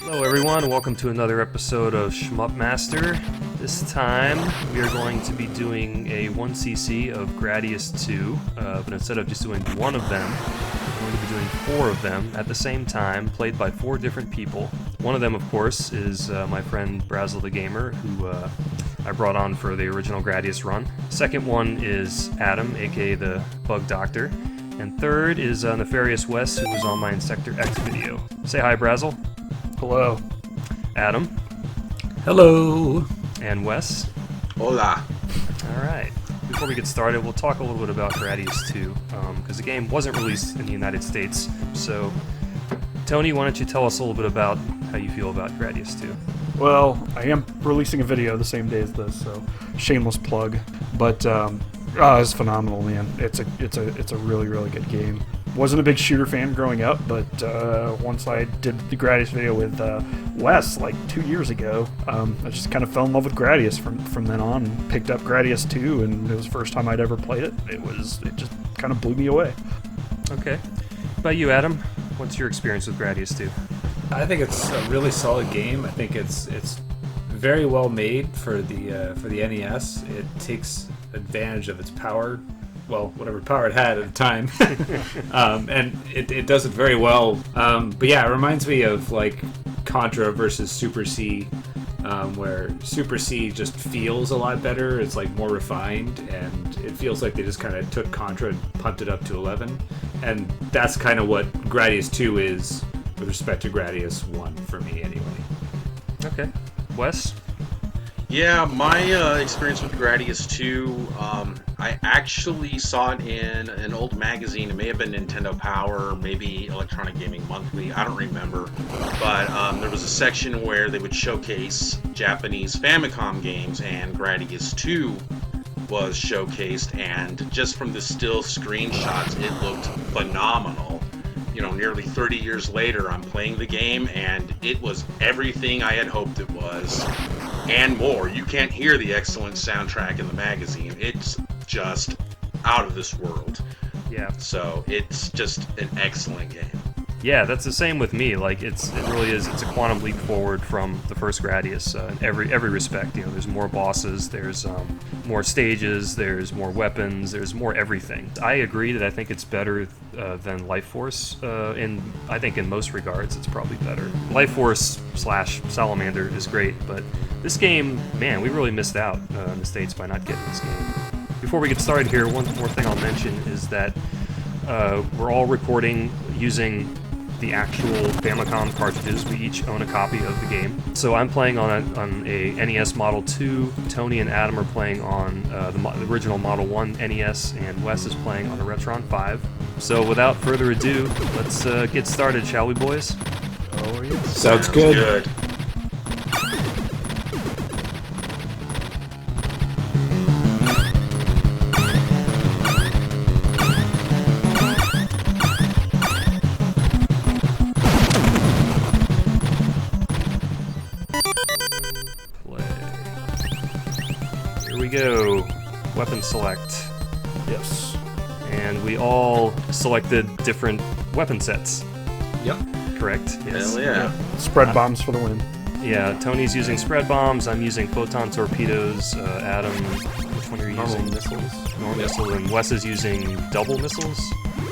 Hello everyone, welcome to another episode of SHMUP Master. This time we are going to be doing a 1cc of Gradius 2, but instead of just doing one of them, we're going to be doing 4 of them at the same time, played by 4 different people. One of them, of course, is my friend Brasel the Gamer, who I brought on for the original Gradius run. Second one is Adam, aka the Bug Doctor. And third is Nefarious Wes, who was on my Insector X video. Say hi, Brasel. Hello. Adam. Hello. And Wes. Hola. Alright. Before we get started, we'll talk a little bit about Gradius 2, because the game wasn't released in the United States. So, Tony, why don't you tell us a little bit about how you feel about Gradius 2? Well, I am releasing a video the same day as this, so shameless plug. But it's phenomenal, man. It's a really good game. Wasn't a big shooter fan growing up, but once I did the Gradius video with Wes like 2 years ago, I just kind of fell in love with Gradius from then on. And picked up Gradius 2, and it was the first time I'd ever played it. It just kind of blew me away. Okay. What about you, Adam? What's your experience with Gradius 2? I think it's a really solid game. I think it's very well made for the NES. It takes advantage of its power, well, whatever power it had at the time, and it does it very well. But yeah, it reminds me of like Contra versus Super C, where Super C just feels a lot better. It's like more refined, and it feels like they just kind of took Contra and pumped it up to 11, and that's kind of what Gradius 2 is with respect to Gradius 1 for me, anyway. Okay. Wes? Yeah, my experience with Gradius 2, I actually saw it in an old magazine. It may have been Nintendo Power, maybe Electronic Gaming Monthly, I don't remember. But there was a section where they would showcase Japanese Famicom games, and Gradius 2 was showcased, and just from the still screenshots, it looked phenomenal. You know, nearly 30 years later, I'm playing the game, and it was everything I had hoped it was, and more. You can't hear the excellent soundtrack in the magazine. It's just out of this world. Yeah. So it's just an excellent game. Yeah, that's the same with me. Like, it really is. It's a quantum leap forward from the first Gradius in every respect. You know, there's more bosses, there's more stages, there's more weapons, there's more everything. I agree that I think it's better than Life Force. I think in most regards, it's probably better. Life Force / Salamander is great, but this game, man, we really missed out in the States by not getting this game. Before we get started here, one more thing I'll mention is that we're all recording using the actual Famicom cartridges. We each own a copy of the game. So I'm playing on a NES Model 2, Tony and Adam are playing on the original Model 1 NES, and Wes is playing on a Retron 5. So without further ado, let's get started, shall we, boys? Oh yeah. Sounds good. Go. Weapon select. Yes. And we all selected different weapon sets. Yep. Correct? Yes. Hell yeah. Spread bombs for the win. Yeah, Tony's using spread bombs, I'm using photon torpedoes, Adam, which one are you using? Missiles. Normal missiles, and Wes is using double missiles?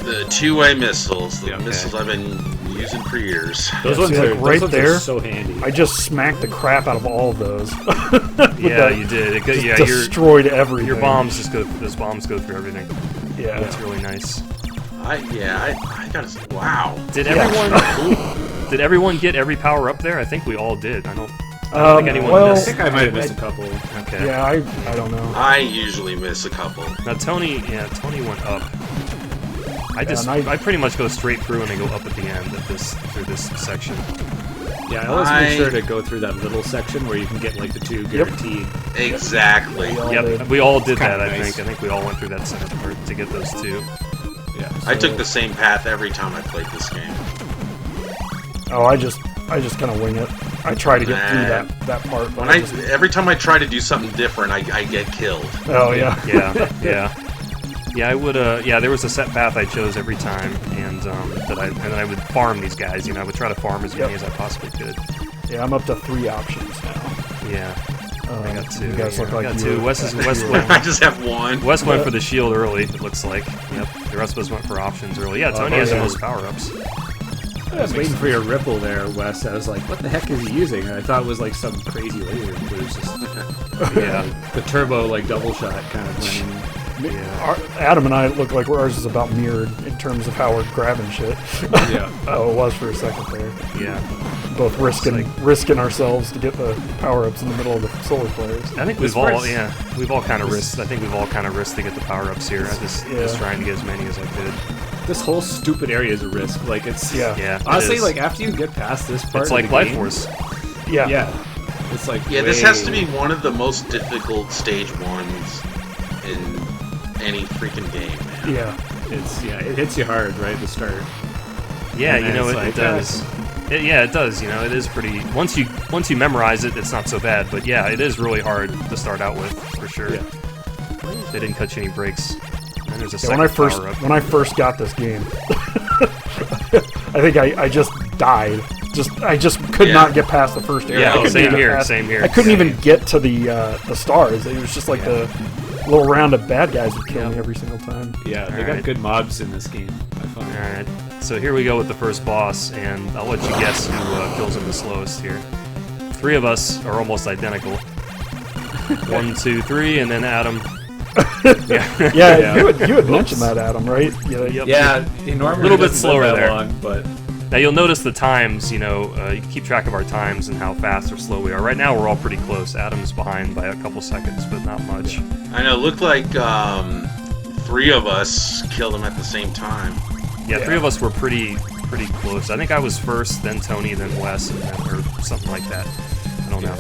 The two-way missiles, the Yeah, okay. missiles I've been using for years. Those Yeah, ones see, like, are right those ones there, are so handy. I just smacked the crap out of all of those. Yeah, you did. Just destroyed everything. Your bombs those bombs go through everything. Yeah. That's really nice. I gotta say, wow. Did Yeah. Did everyone get every power up there? I think we all did. I don't think anyone well, I missed. think I might have missed a couple. Okay. Yeah, I don't know. I usually miss a couple. Now Tony went up. and I pretty much go straight through and I go up at the end of through this section. Yeah, I always make sure to go through that little section where you can get like the 2 guaranteed. Exactly. Yep, we all did that. kinda I nice. think we all went through that center part to get those 2. Yeah. I took the same path every time I played this game. Oh, I just kind of wing it. I try to get through that part. But Every time I try to do something different, I get killed. oh yeah. Yeah. Yeah, I would. Yeah, there was a set path I chose every time, and then I would farm these guys. You know, I would try to farm as many as I possibly could. Yeah, I'm up to 3 options now. Yeah. I got 2. You guys look I like got you 2. were- Wes I just have one. Wes went for the shield early. It looks like. Yep. The rest of us went for options early. Yeah, Tony has the yeah. most power-ups. I was waiting for your ripple there, Wes. I was like, what the heck is he using? And I thought it was like some crazy laser. But it was just Yeah. the turbo, like, double shot kind of went in. Adam and I look like ours is about mirrored in terms of how we're grabbing shit. Yeah. Oh, it was for a second there. Yeah. Both risking ourselves to get the power-ups in the middle of the solar flares. I think we've all kind of risked. I think we've all kind of risked to get the power-ups here. I was trying to get as many as I could. This whole stupid area is a risk. Like, it's... Yeah. Honestly, it is. like, after you get past this part It's of like the Life game, Force. Yeah. Yeah. It's like This has to be one of the most difficult stage 1s in any freaking game, man. Yeah. It hits you hard right at the start. Yeah, And you then know, it's it like, does. It does. You know, it is pretty. Once you memorize it, it's not so bad. But yeah, it is really hard to start out with, for sure. Yeah. They didn't cut you any breaks. And there's a Yeah, second power up. when I first got this game, I think I just died. I just could not get past the first area. Yeah, I couldn't same even here, pass- same here. I couldn't even get to the stars. It was just like the little round of bad guys would kill me every single time. Yeah, they got Alright. good mobs in this game. I find. Alright, so here we go with the first boss, and I'll let you guess who kills him the slowest here. 3 of us are almost identical. 1, 2, 3, and then Adam. Yeah. Yeah, you had mentioned that, Adam, right? Yeah. Yeah, he normally A little bit doesn't live slower that there. long, but Now you'll notice the times, you know, you keep track of our times and how fast or slow we are. Right now we're all pretty close. Adam's behind by a couple seconds, but not much. I know, it looked like 3 of us killed him at the same time. Yeah, 3 of us were pretty close. I think I was first, then Tony, then Wes, and then, or something like that. I don't know.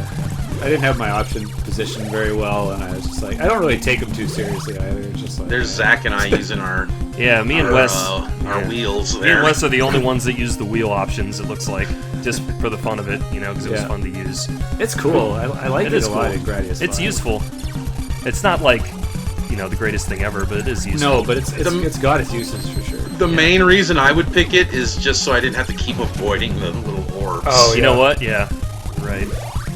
I didn't have my option positioned very well, and I was just like, I don't really take them too seriously either. It's just like There's Zach and I using our Yeah, me and our, Wes. our wheels Me there. and Wes are the only ones that use the wheel options, it looks like. Just for the fun of it, you know, because it was Yeah. fun to use. It's cool. I like It it, is a lot cool. in Gradius. It's 5. useful. It's not like, you know, the greatest thing ever, but it is useful. No, but it's got its uses for sure. The main reason I would pick it is just so I didn't have to keep avoiding the little orbs. Oh, You know what? Yeah, right.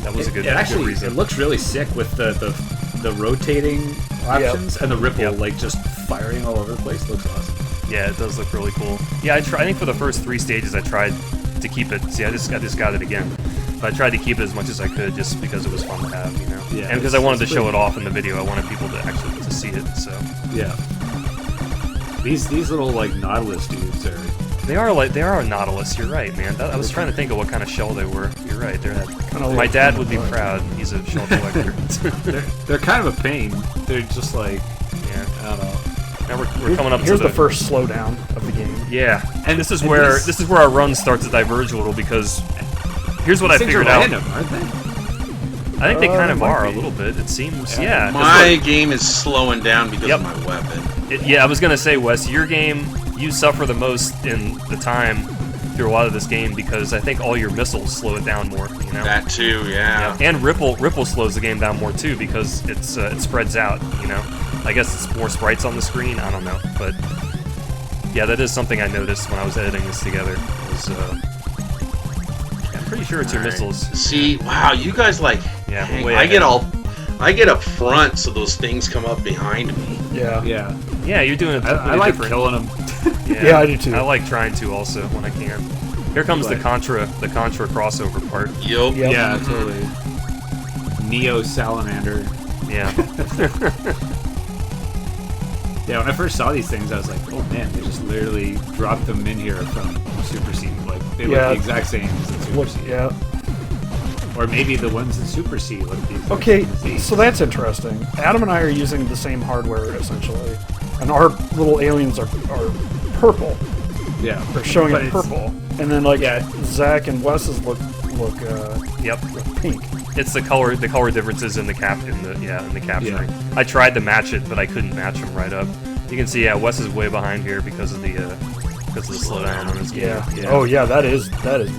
That was a good, It actually good reason. it looks really sick with the rotating options and the ripple like just firing all over the place. Looks awesome. Yeah, it does look really cool. Yeah, I think for the first 3 stages I tried to keep it. See, I just got it again. But I tried to keep it as much as I could just because it was fun to have, you know. Yeah, and because I wanted to it's show pretty- it off in the video. I wanted people to actually to see it. So Yeah. These little like Nautilus dudes are. they are a Nautilus. You're right, man. I was trying to think of what kind of shell they were. You're right. Kinda My like- dad would be proud. He's a shell collector. They're kind of a pain. They're just like Yeah. I don't know. Now we're coming up Here's to the first slowdown of the game. Yeah, and this is and where these- our run starts to diverge a little because here's what I These things figured are out. random, aren't they? I think they kind of might are a be. little bit. It seems. Yeah. 'cause My game is slowing down because Yep. of my weapon. Yeah, I was gonna say, Wes, your game, you suffer the most in the time through a lot of this game because I think all your missiles slow it down more. You know. That too, yeah. Yeah. And Ripple slows the game down more too because it spreads out. You know. I guess it's more sprites on the screen. I don't know, but yeah, that is something I noticed when I was editing this together. I'm pretty sure it's your Alright. missiles. See, wow, you guys like. Yeah, hang- way I get ahead. I get up front, so those things come up behind me. Yeah. Yeah. Yeah, you're doing it. I like killing them. Yeah, I do too. I like trying to also when I can. Here comes the Contra crossover part. Yup. Yep. Yeah, totally. Neo Salamander. Yeah. Yeah, when I first saw these things, I was like, oh man, they just literally dropped them in here from Super C. Like, they Yeah. look the exact same as in Super Look, C. yeah. Or maybe the ones in Super C look the exact Okay, same as these. so that's interesting. Adam and I are using the same hardware essentially, and our little aliens are purple. Yeah. They're showing But it it's- purple, and then like Yeah. Zach and Wes's look Yep. pink. It's the color differences in the capturing. Yeah. I tried to match it, but I couldn't match them right up. You can see, yeah, Wes is way behind here because of the slowdown on his game. Yeah. Yeah. Oh yeah, that is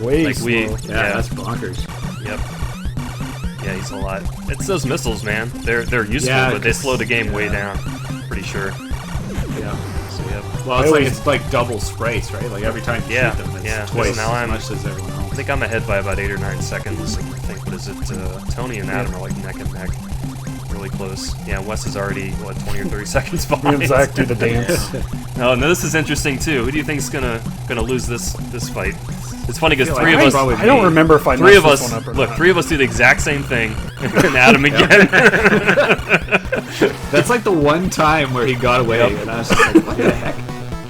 way Like slow. we- Yeah, Yeah. that's bonkers. Yep. Yeah, he's a lot. It's those missiles, man. They're useful, Yeah, but they 'cause- slow the game way yeah. down. Pretty sure. Yeah. So yep. Well, it's like double sprites, right? Like every time you shoot them, it's twice now as much as everyone else. I think I'm ahead by about 8 or 9 seconds. I think, what is it? Tony and Adam are like neck and neck. Really close. Yeah, Wes is already, what, 20 or 30 seconds Me behind. and Zach do the dance. Oh, no, this is interesting, too. Who do you think's gonna lose this fight? It's funny because I feel three like of us... probably I don't remember if I Three of messed us, this one up or look, not. 3 of us do the exact same thing, and Adam again. That's like the one time where he got away, and I was just like, what the heck?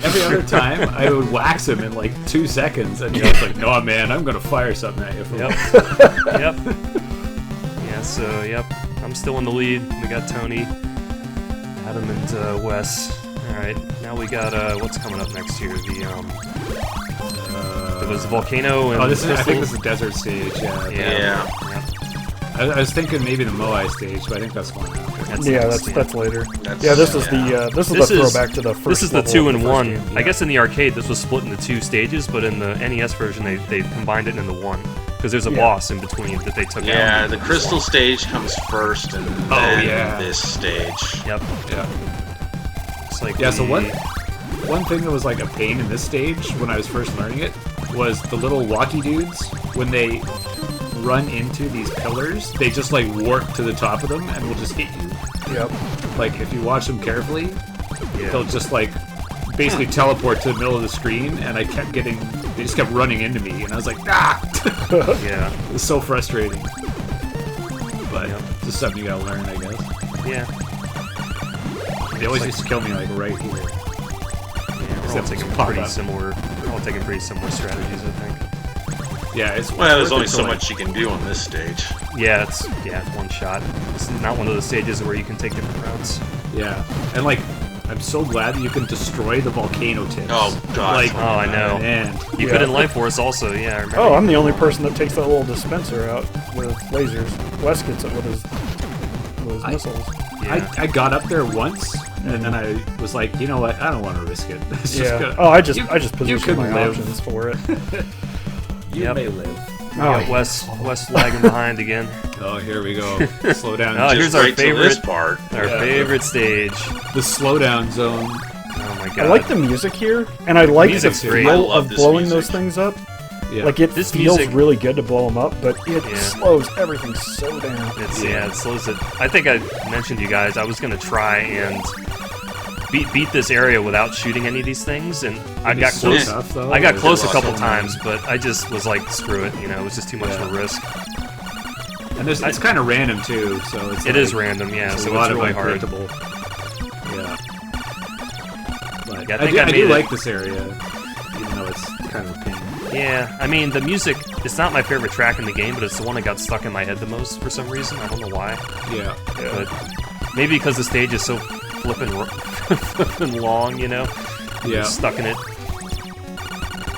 Every other time, I would wax him in like 2 seconds, and he was like, no, man, I'm going to fire something at you. Yep. Yeah, so, yep. I'm still in the lead. We got Tony, Adam, and Wes. Alright, now we got, what's coming up next here? There was Volcano and... Oh, I think Crystal. this is Desert Stage, yeah. Yeah. I was thinking maybe the Moai stage, but I think that's going after. Yeah, that's later. That's- Yeah, this is yeah. the This is- throwback to the first. This is the level of 2-in-1. first game. I guess in the arcade this was split into 2 stages, but in the NES version they combined it into 1. Because there's a boss in between that they took out. Yeah, the crystal stage comes first, and then yeah. this stage. Yep. Yeah. It's like Yeah, so one thing that was like a pain in this stage when I was first learning it was the little walkie dudes. When they run into these pillars, they just like warp to the top of them and will just hit you. Yep. Like if you watch them carefully, Yeah. they'll just like basically teleport to the middle of the screen, and I kept getting, they just kept running into me, and I was like, ah! Yeah. It was so frustrating. But Yep. just something you gotta learn, I guess. Yeah. They always used to kill me like right here. Yeah, we're all taking Pop pretty up. similar. We're all taking pretty similar strategies, I think. Yeah, it's Well, there's worth only it to, so like- much you can do on this stage. Yeah, it's one shot. It's not one of those stages where you can take different routes. Yeah, and like, I'm so glad that you can destroy the volcano tips. Oh, God. Like, Oh, I know. And You Yeah. could in Life Force also, yeah. I remember. Oh, I'm the only person that takes that little dispenser out with lasers. Wes gets it with his missiles. Yeah. I got up there once, and then I was like, you know what? I don't want to risk it. It's just Yeah. gonna, Oh, I just you position can my live. options for it. You Yep. may live. We got Wes lagging behind again. Oh, here we go. Slow down. Oh, here's Just our right till this favorite- part. Our Yeah. favorite stage. the slowdown zone. Oh my god. I like the music here, and I like the music's great. I feel love of this blowing music. those things up. Yeah. Like it This feels music- really good to blow them up, but it Yeah. slows everything so down. It slows it. I think I mentioned to you guys I was gonna try and beat this area without shooting any of these things, and I got so close. tough, though. I got It's close a so couple annoying. times, but I just was like, screw it. You know, it was just too much of a risk. And it's kind of random too, so it's It like, is random, yeah. it's So a lot it's of really hard. unpredictable. Yeah. But Yeah, I I, think do, I I made do it. like this area, even though it's kind of a pain. Yeah, I mean the music. It's not my favorite track in the game, but it's the one that got stuck in my head the most for some reason. I don't know why. Yeah. But maybe because the stage is so flippin' long, you know. Yeah. You're stuck in it.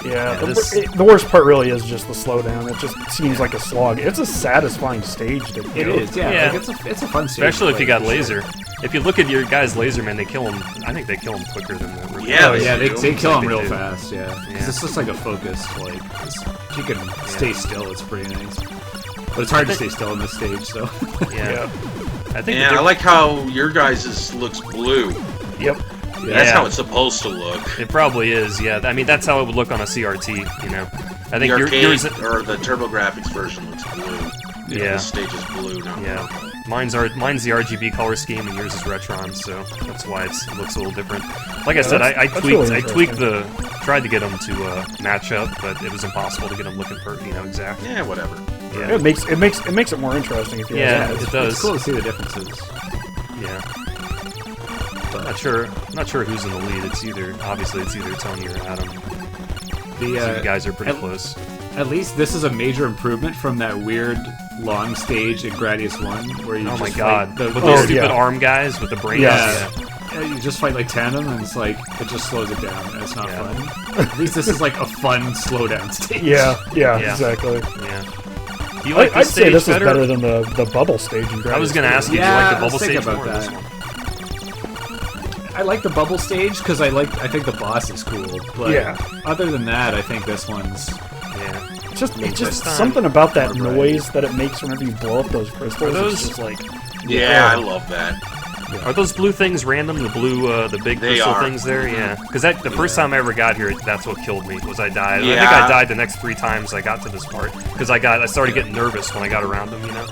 Yeah, this- the worst part really is just the slowdown. It just seems like a slog. It's a satisfying stage to It go is, yeah. Yeah. Like, it's a fun stage. Especially to if you play, got for sure. laser. If you look at your guy's laser, man, they kill him. I think they kill him quicker than the. Yeah, Oh yeah, they do. kill Like him they real do. fast, yeah. 'Cause Yeah. it's just like a focus, like, if you can stay still, it's pretty nice. But it's hard to stay still in this stage, so. Yeah. I think. And I like how your guys' looks blue. Yep. That's Yeah. how it's supposed to look. It probably is. Yeah. I mean, that's how it would look on a CRT. You know. I think The yours. arcade or the TurboGrafx version looks blue. Yeah. This stage is blue now. Yeah. Mine's the RGB color scheme, and yours is Retron, so that's why it looks a little different. Like I said, I that's tweaked really I tweaked tried to get them to match up, but it was impossible to get them looking exact. Yeah, whatever. Yeah. It makes it more interesting if you Yeah, have that. it does. It's cool to see the differences. Yeah. Not sure who's in the lead. It's either Tony or Adam. The, So you guys are pretty at- close. At least this is a major improvement from that weird long stage in Gradius 1, where you Oh just my fight god. the, With the- those Oh, stupid yeah. arm guys with the brains. Yeah. Yeah, you just fight like 10 of them, and it's like, it just slows it down, and it's not Yeah. fun. At least this is like a fun slowdown stage. Yeah, Yeah. exactly. Yeah. Do you like I'd this say stage this is better? better than the bubble stage in Gradius. I was gonna ask you, do you Yeah, like the I bubble was thinking stage about more or this that. one? I like the bubble stage, because I think the boss is cool, but Yeah. other than that, I think this one's... Yeah. It's just This time- something about that Right. noise that it makes whenever you blow up those crystals. Are those- It's just like Yeah, I love that. Are those blue things random? The blue, the big They crystal are. things there? Yeah. Because the first time I ever got here, that's what killed me. Was I died. I Yeah. think I died the next 3 times I got to this part. Because I started getting nervous when I got around them. You know.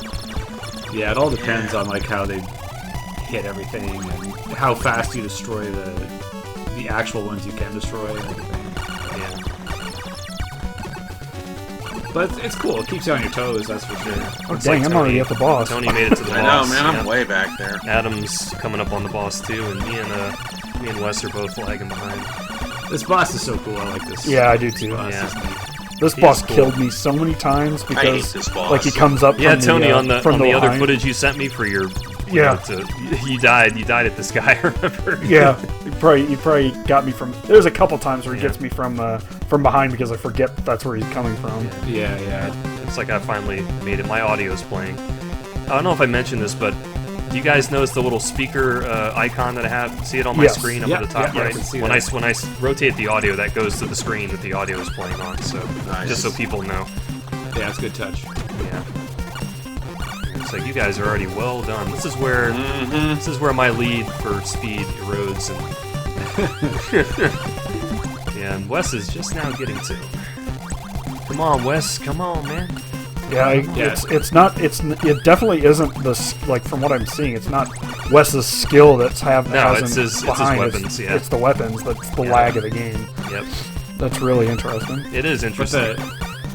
Yeah, it all depends on like how they hit everything and how fast you destroy the actual ones you can destroy and everything. Yeah. But it's cool. It keeps you on your toes, that's for sure. Oh, Looks dang, like I'm already at the boss. Tony made it to the I boss. know, man. I'm yeah. way back there. Adam's coming up on the boss too, and me and Wes are both lagging behind. This boss is so cool. I like this. Yeah, I do too. Boss Yeah. is neat. This He boss is cool. killed me so many times hate because this boss. like he comes up Yeah, from Tony, the, on the from other line. footage you sent me for your Yeah. you died at this guy. I remember. Yeah, he probably got me from. There's a couple times where he Yeah. gets me from behind because I forget that's where he's coming from. Yeah. It's like I finally made it. My audio's playing. I don't know if I mentioned this, but do you guys notice the little speaker icon that I have? See it on my Yes. screen up Yeah, at the top yeah, I right? can see When that. I rotate the audio, that goes to the screen that the audio is playing on. So Nice. just so people know. Yeah, it's a good touch. Yeah. It's like you guys are already well done. This is where my lead for speed erodes, and yeah, and Wes is just now getting to. Come on, Wes. Come on, man. Yeah, Yeah. it definitely isn't like from what I'm seeing, it's not Wes's skill that's No, has it's him his behind. weapons, yeah. It's the weapons that's the Yeah. lag of the game. Yep. That's really interesting. It is But interesting.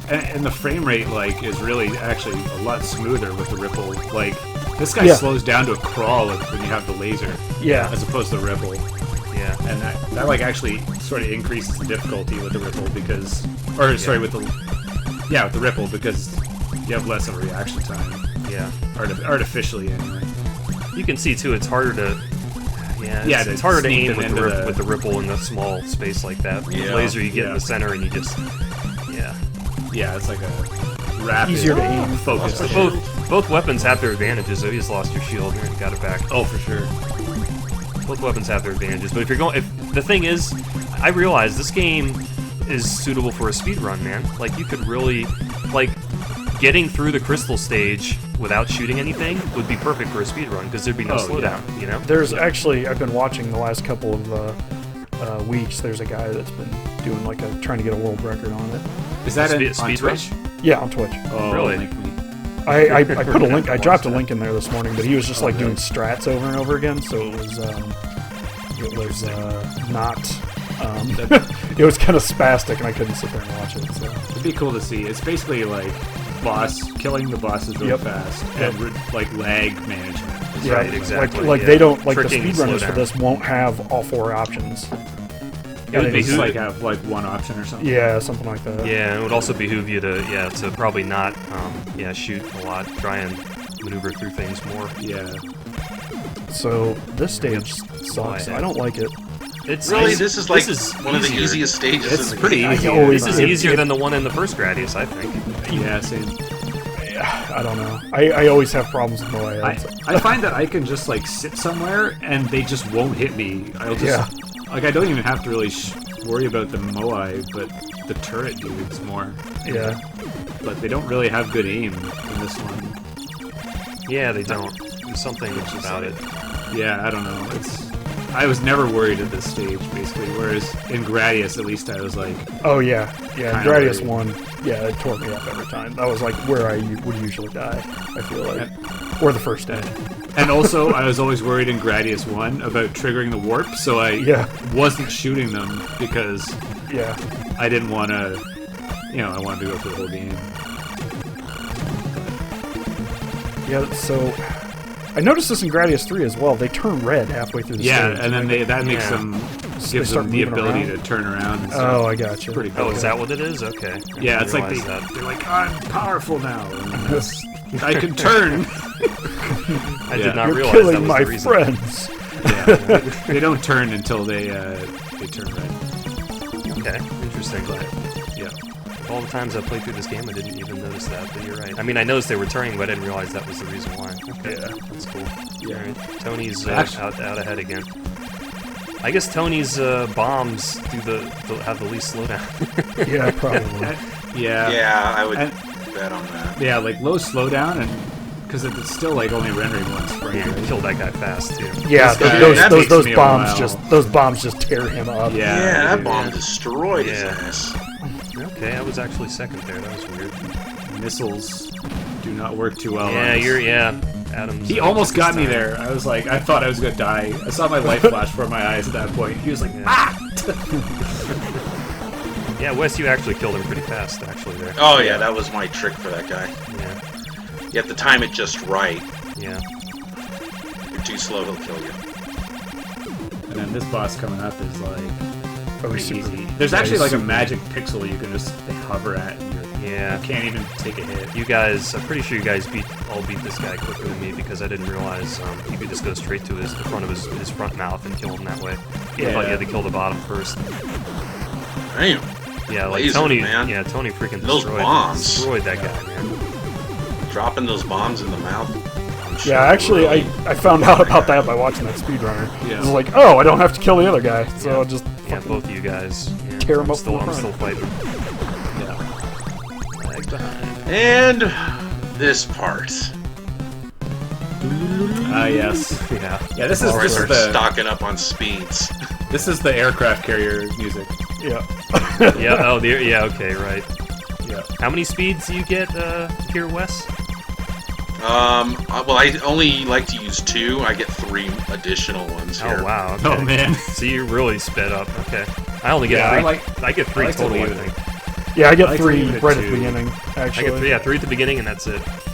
and the frame rate like is really actually a lot smoother with the ripple. Like this guy Yeah. slows down to a crawl when you have the laser, Yeah, as opposed to the ripple. Yeah. And that like actually sort of increases the difficulty with the ripple because, with the ripple because you have less of a reaction time, Yeah. artificially anyway. You can see too. It's harder to. Yeah. Yeah, It's to harder to sneak aim them with into the- with the ripple in a small space like that. With Yeah. laser, you get in Yeah. the center and you just. Yeah. Yeah, it's like a rapid, Easier to aim. focus. But both weapons have their advantages. So you just lost your shield and you got it back. Oh, for sure. Both weapons have their advantages. But if the thing is, I realize this game is suitable for a speed run, man. Like you could really, like, getting through the crystal stage without shooting anything would be perfect for a speed run because there'd be no Oh, slowdown. You know. there's actually I've been watching the last couple of weeks. There's a guy that's been doing trying to get a world record on it. Is that Speed- on speed Twitch? Yeah, on Twitch. Oh, Really? link me. I put a link. I dropped a link in there this morning, but he was just like doing strats over and over again. So it was not. It was kind of spastic, and I couldn't sit there and watch it. So It'd be cool to see. It's basically like killing the bosses really Yep. fast, Yep. and like lag management. yeah, Right, exactly, Like yeah. they don't the Tricking and speedrunners for slowdown. this won't have all 4 options. It would And be it's Just who- like have like one option or something. Yeah, something like that. Yeah, it would also behoove you to probably not shoot a lot, try and maneuver through things more. Yeah. So this stage sucks. Boy. I don't like it. It's Really, it's- this is like is one of the easier. easiest stages. It's in the pretty game. easy. always- This is It- easier it- than the one in the first Gradius, I think. Yeah, same. I don't know. I always have problems with my I find that I can just like sit somewhere and they just won't hit me. I'll just like I don't even have to really worry about the Moai, but the turret dudes more. Yeah. But they don't really have good aim in this one. Yeah, they don't. There's something about it. Yeah, I don't know. I was never worried at this stage, basically. Whereas in Gradius, at least I was like, Oh yeah. Yeah. Kinda Gradius weird. 1. Yeah, it tore me up every time. That was like where I would usually die. I feel like, or the first day. and also I was always worried in Gradius 1 about triggering the warp, so I Yeah. wasn't shooting them because Yeah. I didn't want to, I wanted to go through the whole game. Yeah. So I noticed this in Gradius 3 as well. They turn red halfway through the Yeah, stage. and then that makes Yeah. them They gives start them the moving ability around? to turn around and stuff. Oh, I gotcha. Pretty cool. Oh, is that what it is? Okay. I Yeah, didn't it's like realize that. they're like, I'm powerful now. And I can turn. I Yeah. did not You're realize that killing was my the reason. friends. Yeah, they don't turn until they turn red. Okay, interesting. Yeah. Of all the times I played through this game, I didn't even notice that, but you're right. I mean, I noticed they were turning, but I didn't realize that was the reason why. Okay, Yeah. that's cool. Yeah. Alright, Tony's Actually- out ahead again. I guess Tony's bombs have the least slowdown. Yeah, probably. Yeah. Yeah, I would And- bet on that. Yeah, like low slowdown and because it's still like only rendering once. Yeah, you killed that guy fast too. Yeah, That takes those me a bombs while. those bombs just tear him up. Yeah, that dude. bomb destroyed his Yeah. ass. Okay, I was actually second there. That was weird. Missiles do not work too well. Yeah, on this. Adam's. He almost got me there. I was like, I thought I was gonna die. I saw my life flash before my eyes at that point. He was like, Yeah. ah! Yeah, Wes, you actually killed him pretty fast, actually there. Oh yeah, that was my trick for that guy. Yeah, You have to time it just right. yeah. If you're too slow, he'll kill you. And then this boss coming up is like Oh, pretty super- easy. There's actually like a super- magic pixel you can just hover at, and Yeah. you can't even take a hit. You guys, I'm pretty sure you guys all beat this guy quicker than me because I didn't realize you could just go straight to the front of his front mouth and kill him that way. I thought you had to kill the bottom first. Damn. Yeah, like Laser, Tony. man. Yeah, Tony freaking Those bombs. destroyed that guy, man. Dropping those bombs in the mouth. I'm sure Yeah, actually, really I found out about that by watching that speedrunner. Yeah. It was like, oh, I don't have to kill the other guy, so I'll just Yeah, fucking both of you guys. Yeah, tear him I'm up still, from the I'm still front. fighting. Yeah. Lag behind. And this part. Yes. Yeah. Yeah, this is Where I this is start the stocking up on speeds. this is the aircraft carrier music. yeah. Yeah. Oh, yeah. Okay. Right. Yeah. How many speeds do you get here, Wes? Well, I only like to use 2. I get 3 additional ones here. Oh wow. Okay. Oh man. So you really sped up. Okay. I only get Yeah, 3. I get 3 I like to total. I leave it. think. Yeah, I get I like to 3 leave it right at to- the beginning, I actually. get 3. Yeah, 3 at the beginning, and that's it. Alright.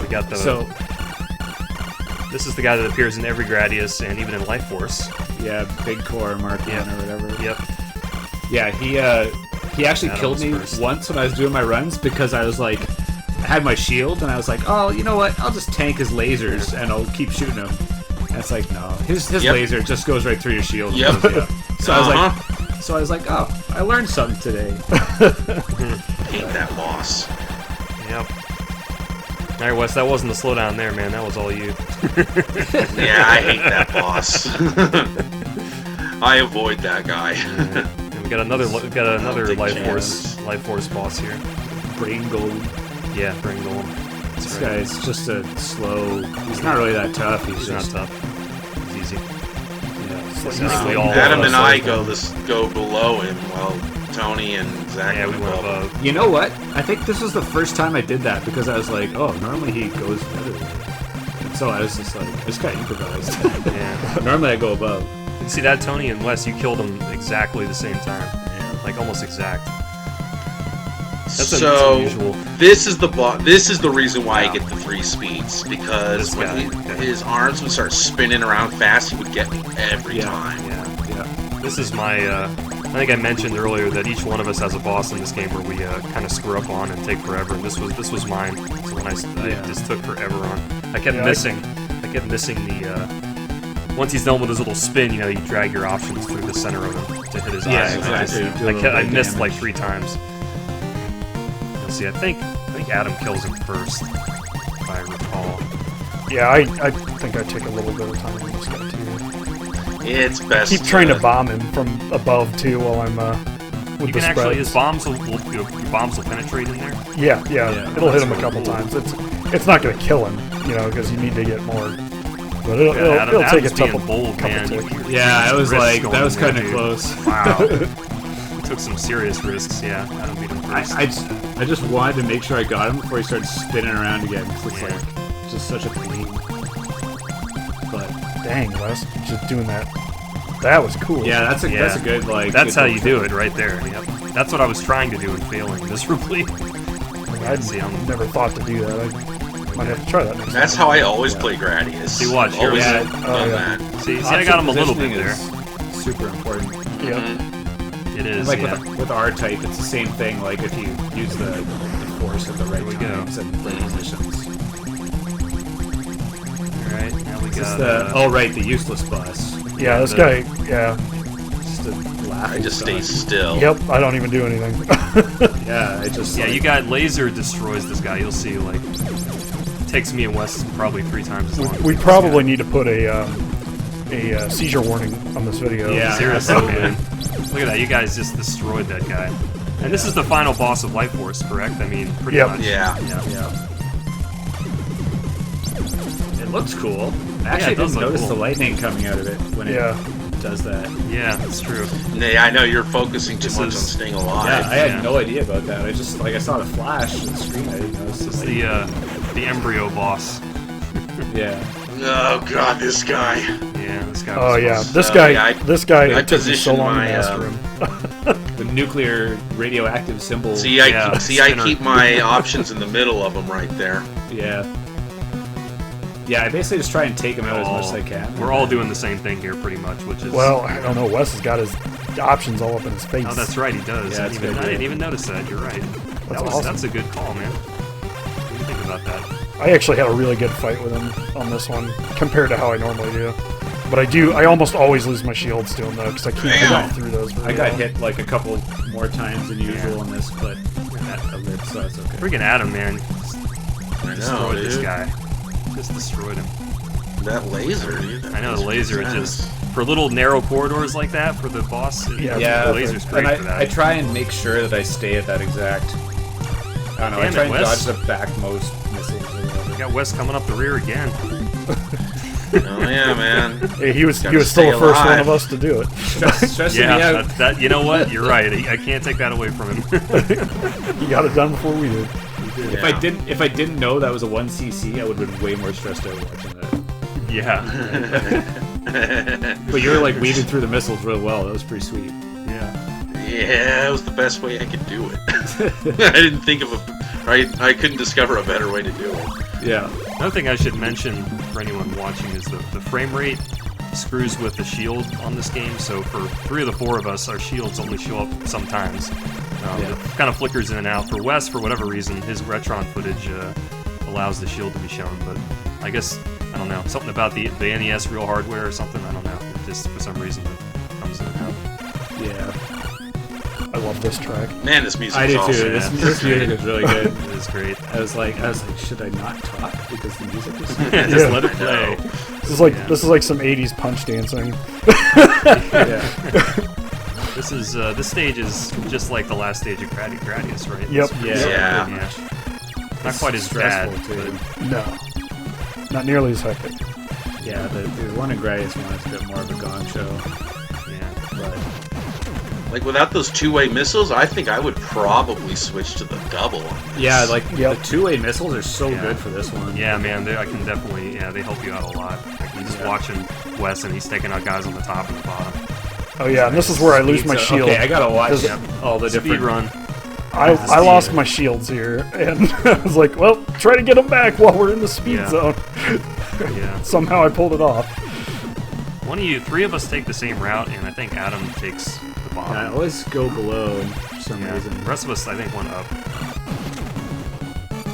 We got the. So This is the guy that appears in every Gradius and even in Life Force. yeah, big core Mark Yeah. 1 or whatever. Yep. Yeah, he actually That killed was me first. once when I was doing my runs because I was like, I had my shield and I was like, oh, you know what? I'll just tank his lasers and I'll keep shooting him. And it's like, no, his Yep. laser just goes right through your shield. Yep. And blows you up. So Uh-huh. I was like, oh, I learned something today. Hate that boss. Yep. Alright, Wes, that wasn't the slowdown there, man. That was all you. Yeah, I hate that boss. I avoid that guy. And we got another take Life chances. Force boss here. Brain gold. Yeah, bring Golem. This guy is just a slow. He's not really that tough. He's He's not just tough. He's easy. Yeah. It's basically all Adam of and us. I go below him, while Tony and Zach Yeah, go we went above. above. You know what? I think this was the first time I did that because I was like, oh, normally he goes the other way. And so I was just like, this guy improvised. Yeah. Normally I go above. You see that, Tony and Wes? You killed him exactly the same time. Like almost exact. That's So unusual. this is the This is the reason why I get the 3 speeds, because This when guy, okay. his arms would start spinning around fast, he would get me every Yeah. time. Yeah. Yeah. This is my. I think I mentioned earlier that each one of us has a boss in this game where we kind of screw up on and take forever. And this was mine. So when I Yeah. just took forever on. I kept Yeah, missing. I kept missing the. Once he's done with his little spin, you drag your options through the center of him to hit his Yeah, eyes. exactly. Do a I little bit of missed like damage. 3 times. Let's see. I think Adam kills him first, if I recall. Yeah, I think I take a little bit of time on this guy, too. It's best. Keep trying to bomb him from above, too, while I'm with You the can actually, his spreads. your bombs will penetrate in there. Yeah, Yeah, it'll hit that's him a really couple cool. times. It's not going to kill him, because you need to get more. But it'll take a Adam's couple, being bold, couple man. ticks. Yeah, I was Risks like, going that was in there, kind of dude. close. Wow. He took some serious risks, yeah. Adam beat him first. I just wanted to make sure I got him before he started spinning around again. 'Cause it's Yeah. like just such a pain. But Dang, Wes, just doing that. That was cool. yeah, that's a Yeah. good like. That's good how little you do it, right there. Yep. That's what I was trying to do and failing miserably. I'd See, I'm- never thought to do that. I might have to try that next That's time. how I always play Gradius. See, watch, here Always we done go. Oh, yeah. that. See, I got him a little bit Option there. positioning is super important. Yeah. Mhm. It is, Like yeah. with R-Type, it's the same thing. Like if you use the force at the right we go. times and right positions. Alright, now we This is got... the useless boss. Yeah, this the- guy, yeah. Just a laugh. I just stay still. Yep, I don't even do anything. Yeah, I just. Yeah, like, you got laser destroys this guy. You'll see, like... Takes me and Wes probably 3 times as long. as We this probably guy. need to put a seizure warning on this video. Yeah. Seriously, man. Look at that. You guys just destroyed that guy. And this is the final boss of Life Force, correct? I mean, pretty Yep. much. Yeah. Yeah. Yeah. looks cool. Actually, it does I didn't look notice cool. the lightning coming out of it when it does that. Yeah, that's true. Yeah, I know you're focusing too This much on is- staying Yeah, alive. I had no idea about that. I just I saw the flash on the screen. I didn't notice This is lightning. the embryo boss. Yeah. Oh god, this guy. Yeah, this guy. Oh was yeah, fun. this So, guy. yeah, I took me so positioned long to my, master him. The nuclear radioactive symbol. See, I Yeah, I spinner. keep my options in the middle of them right there. Yeah. Yeah, I basically just try and take him out as much as I can. We're all doing the same thing here, pretty much, which is. Well, I don't know. Wes has got his options all up in his face. Oh, that's right, he does. Yeah, I, it's didn't even, good, I didn't yeah. even notice that. You're right. That's awesome. That's a good call, man. What do you think about that? I actually had a really good fight with him on this one compared to how I normally do. But I almost always lose my shields to him though, because I can't get through those. I got hit like a couple more times than usual on this, but That- I lived, so it's okay. Freaking Adam, man. I know, Destroyed this dude. guy. Just destroyed him. That laser, dude. I know the laser. It Intense. just for little narrow corridors like that for the boss. Yeah, the laser's great and for that. I try and make sure that I stay at that exact. I don't know. I Damn try it, and Wes. dodge the backmost missiles or whatever. We got Wes coming up the rear again. Oh yeah, man. Hey, he was Gotta still stay the first one alive. of us to do it. Stressing me Yeah, out. that you know what? You're right. I can't take that away from him. He got it done before we did. If I didn't know that was a 1cc, I would have been way more stressed out watching that. Yeah. But you were like weaving through the missiles real well. That was pretty sweet. Yeah. Yeah, it was the best way I could do it. I didn't think of I couldn't discover a better way to do it. Yeah. Another thing I should mention for anyone watching is the frame rate screws with the shield on this game. So for 3 of the 4 of us, our shields only show up sometimes. Yeah. It kind of flickers in and out. For Wes, for whatever reason, his Retron footage allows the shield to be shown. But I guess, I don't know, something about the NES real hardware or something, I don't know. It just, for some reason, it comes in and out. Yeah. I love this track. Man, this music I is did awesome. too. This music is really good. It is great. I was like, should I not talk because the music is? Just Yeah. let it I play. know. This is like some '80s punch dancing. Yeah. This stage is just like the last stage of Gradius, right? Yep. Yeah. Yeah. Not quite as bad, Stressful, too. but No, not nearly as hectic. Yeah, the one in Gradius one is a bit more of a gong show. yeah. But Like without those two-way missiles, I think I would probably switch to the double. yeah, like Yep. the two-way missiles are so Yeah. good for this one. Yeah, man, I can definitely, they help you out a lot. Like, I'm just watching Wes, and he's taking out guys on the top and the bottom. Oh yeah, and this is where I lose my So- shield. Okay, I gotta watch Does- all the Speed different. run. I lost my shields here, and I was like, well, try to get them back while we're in the speed Yeah. zone. Yeah. Somehow I pulled it off. 3 of us take the same route, and I think Adam takes the bottom. Yeah, I always go below for some Yeah. reason. The rest of us, I think, went up.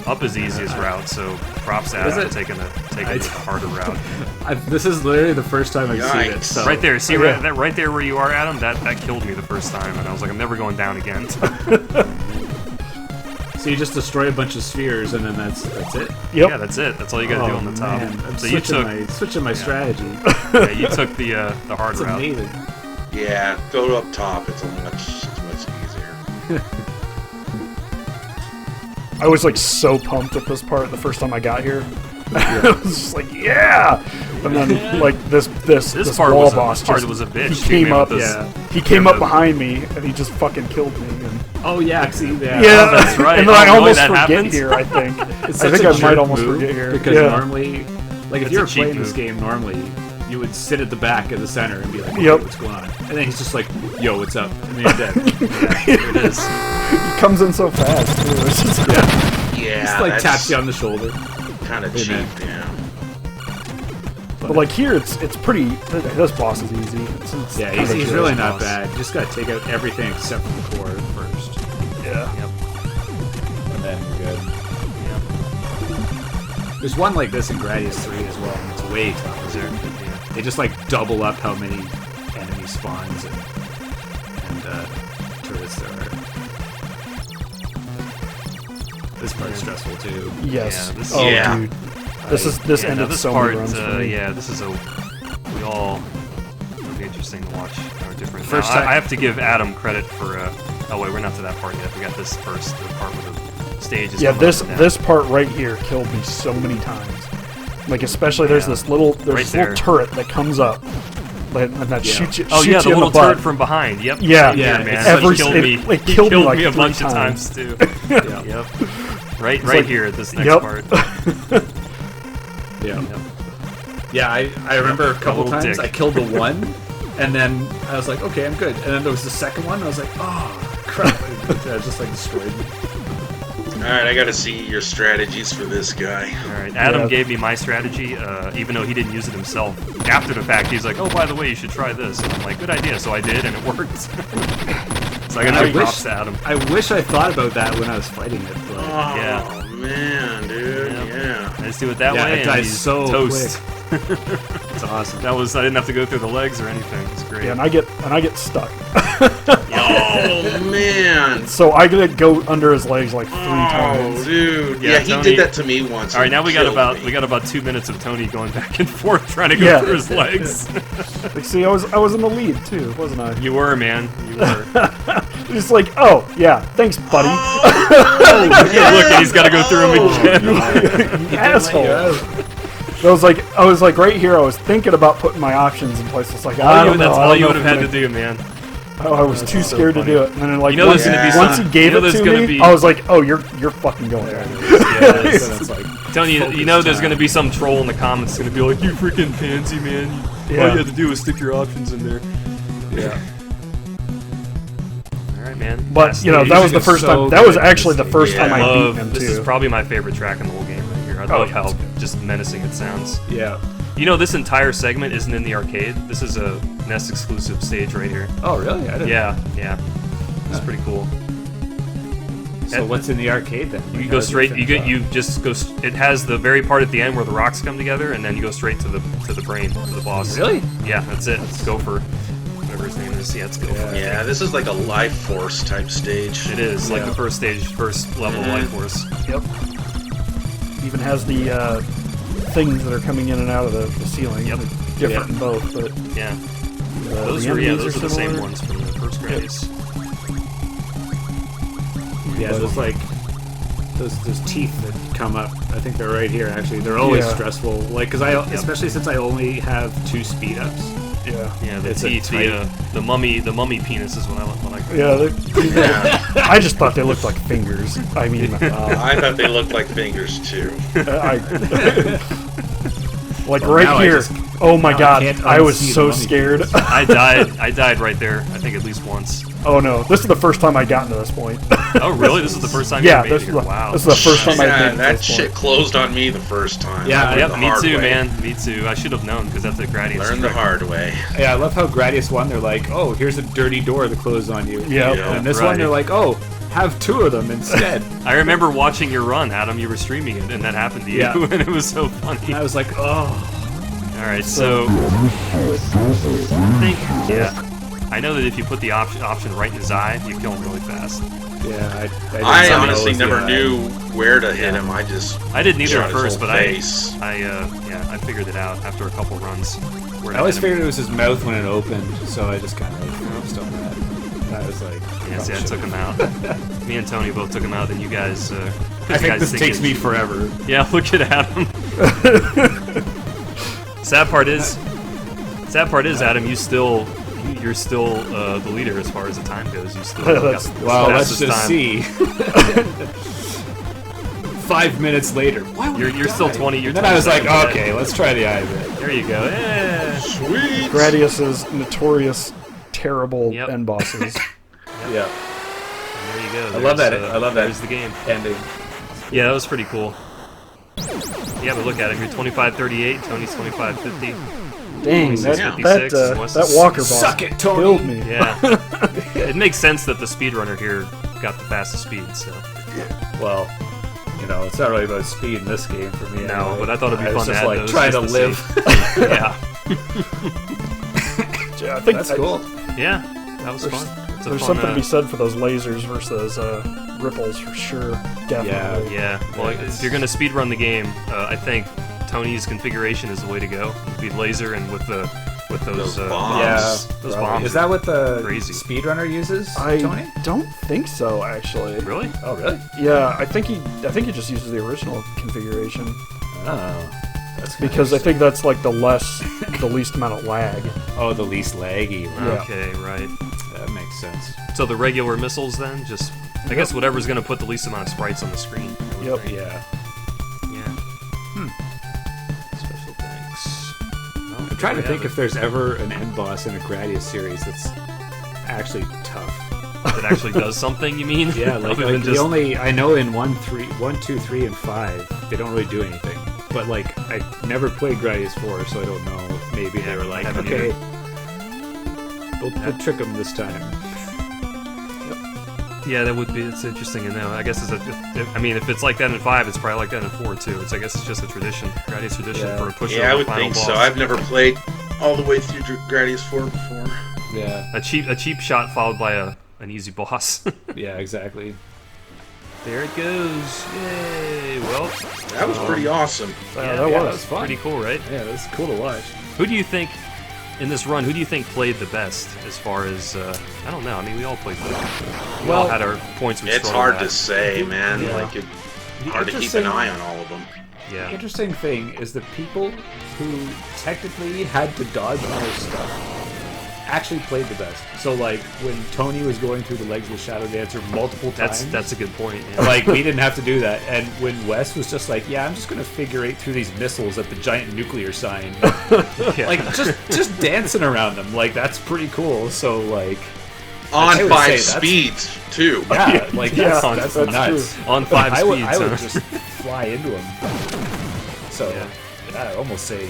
Up is the easiest route, so props to Is Adam it? taking the harder route. This is literally the first time I've seen it. Yikes. So. Right there, see Oh, yeah. right there where you are, Adam. That killed me the first time, and I was like, I'm never going down again. So you just destroy a bunch of spheres, and then that's it. Yep. Yeah, that's it. That's all you gotta do on the top. Man, I'm So you switching my strategy. yeah, you took the hard It's route. amazing. Yeah, go up top. It's much easier. I was like so pumped at this part the first time I got here. I was just like, yeah! And then like this part wall was boss was a bitch. he too, came man, up, with this- yeah. he came up behind me and he just fucking killed me. And, Oh yeah, see, yeah, that's right. And then I Oh, almost that forget happens? here. I think. It's I such think a I might jerk almost move forget here. because Yeah. normally, like if It's you a were cheap playing this move. game normally, you would sit at the back of the center and be like, Yep. what's going on? And then he's just like, yo, what's up? And then you're dead. Here it is. He comes in so fast. Too. It's just, Yeah, Just like that's taps you on the shoulder. kind of Hey, cheap. man. Yeah. But like here, it's pretty. This boss is easy. It's Yeah, kind of a he's joke. really not boss. bad. You just gotta take out everything except for the core first, Yeah. Yep. and then you're good. Yep. There's one like this in Gradius 3 as well, and it's way tougher. Is there? Yeah. They just like double up how many enemy spawns and turrets there are. This part's stressful too. Yes. Yeah, this- oh, Yeah. dude. This Yeah, ended this so part, many runs for me. yeah, this is it'll be interesting to watch our different. First Now, time- I have to give Adam credit for. Oh wait, we're not to that part yet. We got this first, the part where the stage is. Yeah, coming up and down. this part right here killed me so many times. Like especially there's Yeah. this little Right there. turret that comes up, and that shoots you. Oh shoots yeah, you the in little the butt. turret from behind. Yep. Yeah. Same here, Yeah, man. it's every- It killed it- me. it killed me like a 3 bunch of times. times too. Yeah. Yep. Right like- here at this next Yep. part. Yeah. Yeah, I remember a couple little times dick. I killed the one, and then I was like, okay, I'm good. And then there was the second one, and I was like, oh, crap. It just like destroyed me. Alright, I gotta see your strategies for this guy. All right, Adam Yeah. gave me my strategy, even though he didn't use it himself. After the fact, he's like, "Oh, by the way, you should try this." And I'm like, "Good idea." So I did, and it worked. So I got no props to Adam. I wish I thought about that when I was fighting it. But Oh, Yeah. man, dude. Yep. Yeah. I just do it that Yeah, way, it and dies he's so toast. it's awesome. That was I didn't have to go through the legs or anything. It's great. Yeah, and I get stuck. Oh, man. So I gotta go under his legs like 3 Oh, times. dude. Yeah, Yeah, he Tony- did that to me once. All right, and now we got killed about me. 2 minutes of Tony going back and forth trying to go Yeah. through his legs. Like, see, I was in the lead too, wasn't I? You were, man. You were. Just like, oh yeah, thanks, buddy. Yeah, look, and he's got to go through him again. You asshole. I was like right here. I was thinking about putting my options in place. It's like That's all you would have had to do, man. Oh, I was too scared to do it. And then like You know once, there's gonna be once some- he gave you know it there's to gonna me, be- I was like, oh, you're fucking going there. Yeah, It's like, Tony, you know there's going to be some troll in the comments going to be like, "You freaking pansy, man. All Yeah. you have to do is stick your options in there." yeah. All right, man. But you know He's that was the just first so time. That was good at actually the this first game. time Yeah. I love, beat him this too. is probably my favorite track in the whole game right here. I Oh, love yeah, how it's good. just menacing it sounds. Yeah. You know, this entire segment isn't in the arcade. This is a NES exclusive stage right here. Oh, really? I didn't. Yeah, yeah. It's pretty cool. So what's in the arcade then? You go straight. You just go. It has the very part at the end where the rocks come together, and then you go straight to the brain, to the boss. Really? Yeah, that's it. It's Gopher, whatever his name is. Yeah, it's Gopher. Yeah, this is like a life force type stage. It is like Yeah. the first stage, first level of Life Force. Yep. Even has the things that are coming in and out of the ceiling. Yep. They're different in both, but Yeah, those those are the same ones from the first Gradius. Yeah, those like those teeth that come up. I think they're right here. Actually, they're always Yeah. stressful. Like, especially since I only have 2 speed ups. Yeah. Yeah, the It's a teeth, the mummy penis is what I Yeah, Yeah. I just thought they looked like fingers. I mean, I thought they looked like fingers too. I like Well, right now I here. just- Oh my now I god, can't I was unsee the so mummy scared. I died right there. I think at least once. Oh no, this is the first time I gotten to this point. Oh really? This is the first time Yeah, you made this it is here. the- Wow. this is the first time I made Yeah, it to that this shit point. closed on me the first time. Yeah, I learned Yep, the me hard too, way. man. Me too. I should have known because that's a Gradius. Learn the trick. hard way. Yeah, I love how Gradius 1, they're like, oh, here's a dirty door to close on you. Yeah. Yeah. And this Right. one, they're like, oh, have 2 of them instead. I remember watching your run, Adam. You were streaming it, and that happened to you, Yeah. and it was so funny. And I was like, oh. All right, so I know that if you put the option right in his eye, you kill him really fast. Yeah, I didn't know honestly it was never the- knew where to hit Yeah. him. I just I didn't either shot at his first, whole but face. I figured it out after a couple runs. where to I always hit him. figured it was his mouth when it opened, so I just kind of focused on that. And I was like, Yeah, see, I probably took him out. Me and Tony both took him out. Then you guys. I think this takes me forever. Yeah, look at Adam. Sad part is, Adam, you're still the leader as far as the time goes. You still got That's- the Well, let's fastest just time. see. 5 minutes later, why would You're still 20. You're And then I was 20 like, seconds okay, let's try the eye bit. ahead. There you go. Eh. Sweet. Gradius's notorious terrible Yep. end bosses. Yeah, There you go. I love that. There's, I love that. There's the game. ending. Yeah, that was pretty cool. Yeah, but look at him. You're 25-38. Tony's 25-50. Dang, that, Yeah. that Walker boss Suck it, Tony. killed me. Yeah. It makes sense that the speedrunner here got the fastest speed. So Well, you know, it's not really about speed in this game for me. no, anyway. but I thought it'd be I fun was to just add like those trying to just live. Yeah. Yeah, I think That's cool. Yeah. That was There's- fun. It's a There's fun, something to be said for those lasers versus ripples for sure. Definitely. Yeah. Well, if you're gonna speedrun the game, I think Tony's configuration is the way to go. Be laser and with those Those bombs. Yeah, those probably. bombs. Is that what the crazy. speedrunner uses, I Tony? don't think so, actually. Really? Oh, really? Yeah, I think he just uses the original configuration. Oh. because I think that's like the least amount of lag. Oh, the least laggy. Right? Yeah. Okay, right. That makes sense. So the regular missiles then, just I guess whatever's gonna put the least amount of sprites on the screen. I would Yep. think. Yeah. Yeah. Special thanks. Well, I'm trying to there we think have if there's ever an end boss in a Gradius series that's actually tough. it actually does something. You mean? Yeah, like, Other than the only I know in 1, 2, 3, and 5 they don't really do anything. But like I never played Gradius 4, so I don't know. If maybe Yeah, they were like, haven't okay, we'll trick them this time. Yeah, that would be. It's interesting to know. I guess I mean, if it's like that in 5, it's probably like that in 4 too. I guess it's just a tradition, Gradius tradition Yeah. for a push. Yeah, I over would the final think boss. so. I've never played all the way through Gradius 4 before. Yeah. A cheap shot followed by an easy boss. Yeah, exactly. There it goes. Yay! Well, That was pretty awesome. That yeah, was. fun. pretty cool, right? Yeah, that's cool to watch. Who do you think in this run? Who do you think played the best? As far as I don't know. I mean, we all played. We all had our points. We It's struggled hard to at. say, man. Yeah. Like, The hard to keep interesting- an eye on all of them. Yeah. The interesting thing is the people who technically had to dodge more stuff actually played the best. So like when Tony was going through the legs of the Shadow Dancer multiple times, That's a good point. Yeah. like we didn't have to do that. And when Wes was just like, yeah, I'm just gonna figure 8 through these missiles at the giant nuclear sign, Yeah. like just dancing around them, like that's pretty cool. So like On I would 5 say that's- speeds, too. yeah, like Yeah, that's that's nuts. on 5 I speeds. would huh? just fly into them. So Yeah. I almost say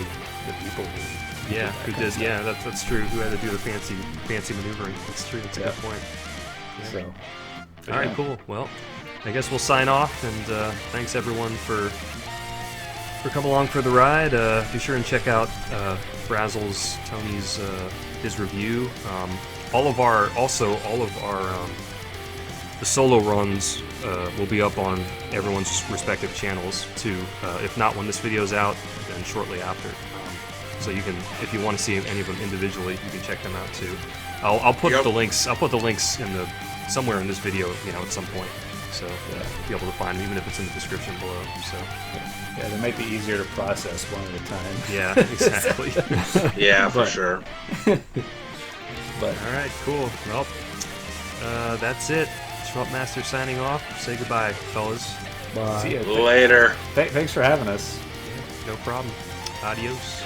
the people who Yeah, that who kind of did? Yeah, that's true. Who had to do the fancy maneuvering? That's true. That's a Yeah. good point. So, All right, cool. Well, I guess we'll sign off, and thanks everyone for coming along for the ride. Be sure and check out Tony's his review. All of our the solo runs will be up on everyone's respective channels too. If not when this video's out, then shortly after. So you can, if you want to see any of them individually, you can check them out too. I'll put Yep. the links. I'll put the links in somewhere in this video, at some point. So be able to find them, even if it's in the description below. So yeah, they might be easier to process one at a time. yeah, exactly. Yeah, for But- sure. But All right, cool. Well, that's it. SHMUP Master signing off. Say goodbye, fellas. Bye. see ya. Later. Thanks for having us. No problem. Adios.